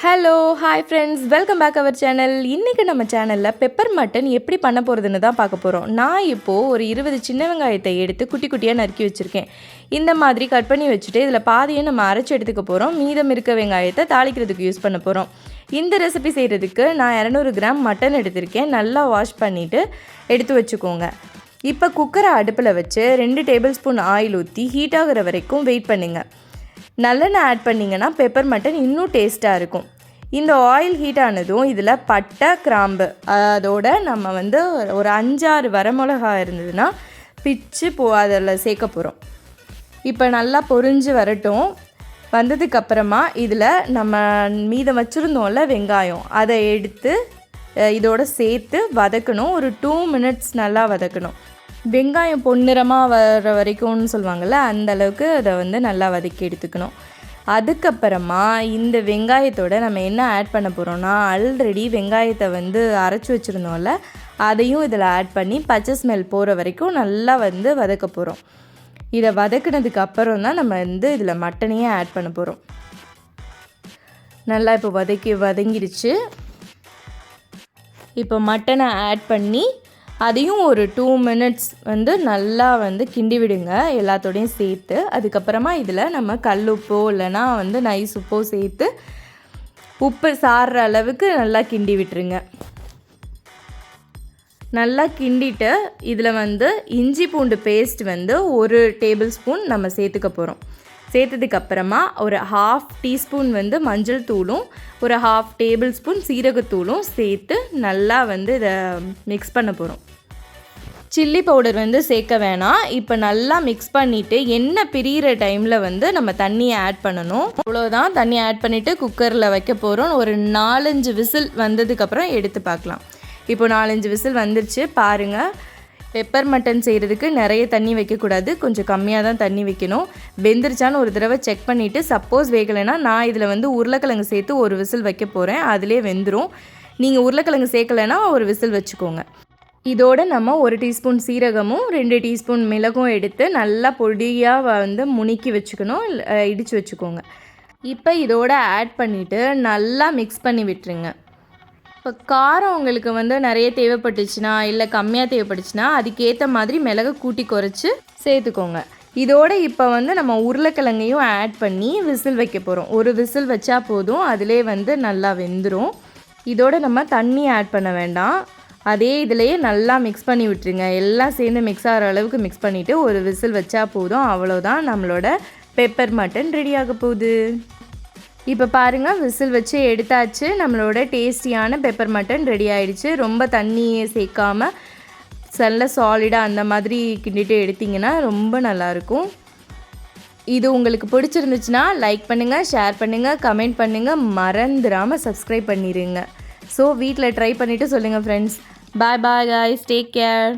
Hello hi friends, welcome back our channel. இன்றைக்கி நம்ம சேனலில் பெப்பர் மட்டன் எப்படி பண்ண போகிறதுன்னு தான் பார்க்க போகிறோம். நான் இப்போது ஒரு 20 சின்ன வெங்காயத்தை எடுத்து குட்டி குட்டியாக நறுக்கி வச்சுருக்கேன். இந்த மாதிரி கட் பண்ணி வச்சுட்டு இதில் பாதியை நம்ம அரைச்சி எடுத்துக்க போகிறோம். மீதம் இருக்க வெங்காயத்தை தாளிக்கிறதுக்கு யூஸ் பண்ண போகிறோம். இந்த ரெசிபி செய்கிறதுக்கு நான் 200 கிராம் மட்டன் எடுத்திருக்கேன். நல்லா வாஷ் பண்ணிவிட்டு எடுத்து வச்சுக்கோங்க. இப்போ குக்கரை அடுப்பில் வச்சு 2 டேபிள் ஸ்பூன் ஆயில் ஊற்றி ஹீட் ஆகிற வரைக்கும் வெயிட் பண்ணுங்கள். நல்லெண்ணெய் ஆட் பண்ணிங்கன்னா பெப்பர் மட்டன் இன்னும் டேஸ்ட்டாக இருக்கும். இந்த ஆயில் ஹீட் ஆனதும் இதில் பட்டை, கிராம்பு, அதோட நம்ம ஒரு 5-6 வரமிளகா இருந்ததுன்னா பிச்சு அதில் சேர்க்க போகிறோம். இப்போ நல்லா பொரிஞ்சு வரட்டும். வந்ததுக்கப்புறமா இதில் நம்ம மீதம் வச்சுருந்தோம்ல வெங்காயம், அதை எடுத்து இதோட சேர்த்து வதக்கணும். ஒரு 2 மினிட்ஸ் நல்லா வதக்கணும். வெங்காயம் பொன்னிறமாக வர வரைக்கும்னு சொல்லுவாங்கள்ல, அந்தளவுக்கு அதை நல்லா வதக்கி எடுத்துக்கணும். அதுக்கப்புறமா இந்த வெங்காயத்தோடு நம்ம என்ன ஆட் பண்ண போகிறோம்னா, ஆல்ரெடி வெங்காயத்தை அரைச்சி வச்சுருந்தோம்ல, அதையும் இதில் ஆட் பண்ணி பச்சை ஸ்மெல் போகிற வரைக்கும் நல்லா வதக்க போகிறோம். இதை வதக்கினதுக்கு அப்புறம் தான் நம்ம இதில் மட்டனையே ஆட் பண்ண போகிறோம். நல்லா இப்போ வதங்கிடுச்சு. இப்போ மட்டனை ஆட் பண்ணி அதையும் ஒரு 2 மினிட்ஸ் நல்லா கிண்டி விடுங்க எல்லாத்தோடையும் சேர்த்து. அதுக்கப்புறமா இதில் நம்ம கல் உப்போ இல்லைனா நைஸ் உப்போ சேர்த்து உப்பு சாறுற அளவுக்கு நல்லா கிண்டி விட்டுருங்க. நல்லா கிண்டிட்டு இதில் இஞ்சி பூண்டு பேஸ்ட் 1 டேபிள் ஸ்பூன் நம்ம சேர்த்துக்க போகிறோம். சேர்த்ததுக்கப்புறமா ஒரு 1/2 டீஸ்பூன் மஞ்சள் தூளும் ஒரு 1/2 டேபிள் ஸ்பூன் சீரகத்தூளும் சேர்த்து நல்லா இதை மிக்ஸ் பண்ண போகிறோம். சில்லி பவுடர் சேர்க்க வேணாம். இப்போ நல்லா மிக்ஸ் பண்ணிவிட்டு எண்ணெய் பிரிகிற டைமில் நம்ம தண்ணியை ஆட் பண்ணணும். அவ்வளோதான். தண்ணி ஆட் பண்ணிவிட்டு குக்கரில் வைக்க போகிறோம். ஒரு 4-5 விசில் வந்ததுக்கப்புறம் எடுத்து பார்க்கலாம். இப்போ 4-5 விசில் வந்துருச்சு பாருங்கள். பெப்பர் மட்டன் செய்கிறதுக்கு நிறைய தண்ணி வைக்கக்கூடாது, கொஞ்சம் கம்மியாக தான் தண்ணி வைக்கணும். வெந்துருச்சான்னு ஒரு தடவை செக் பண்ணிவிட்டு, சப்போஸ் வேகலைன்னா நான் இதில் உருளைக்கிழங்கு சேர்த்து ஒரு விசில் வைக்க போகிறேன். அதிலே வெந்துடும். நீங்கள் உருளைக்கிழங்கு சேர்க்கலைன்னா ஒரு விசில் வச்சுக்கோங்க. இதோடு நம்ம 1 டீஸ்பூன் சீரகமும் 2 டீஸ்பூன் மிளகும் எடுத்து நல்லா பொடியாக முணுக்கி வச்சுக்கணும், இடித்து வச்சுக்கோங்க. இப்போ இதோட ஆட் பண்ணிவிட்டு நல்லா மிக்ஸ் பண்ணி விட்டுருங்க. இப்போ காரம் உங்களுக்கு நிறைய தேவைப்பட்டுச்சுன்னா இல்லை கம்மியாக தேவைப்பட்டுச்சுன்னா அதுக்கேற்ற மாதிரி மிளகு கூட்டி குறைச்சி சேர்த்துக்கோங்க. இதோடு இப்போ நம்ம உருளைக்கிழங்கையும் ஆட் பண்ணி விசில் வைக்க போகிறோம். ஒரு விசில் வச்சா போதும், அதிலே நல்லா வெந்துடும். இதோடு நம்ம தண்ணி ஆட் பண்ண வேண்டாம். அதே இதிலையே நல்லா மிக்ஸ் பண்ணி விட்டுருங்க. எல்லாம் சேர்ந்து மிக்ஸ் ஆகிற அளவுக்கு மிக்ஸ் பண்ணிவிட்டு ஒரு விசில் வச்சா போதும். அவ்வளோதான், நம்மளோட பெப்பர் மட்டன் ரெடியாக போகுது. இப்போ பாருங்கள், விசில் வச்சு எடுத்தாச்சு. நம்மளோட டேஸ்டியான பெப்பர் மட்டன் ரெடி ஆகிடுச்சு. ரொம்ப தண்ணியை சேர்க்காமல் நல்ல சாலிடாக அந்த மாதிரி கிண்டிட்டு எடுத்திங்கன்னா ரொம்ப நல்லாயிருக்கும். இது உங்களுக்கு பிடிச்சிருந்துச்சுன்னா லைக் பண்ணுங்கள், ஷேர் பண்ணுங்கள், கமெண்ட் பண்ணுங்கள், மறந்துடாமல் சப்ஸ்கிரைப் பண்ணிடுங்க. ஸோ வீட்டில் ட்ரை பண்ணிவிட்டு சொல்லுங்கள் friends. Bye bye guys, take care.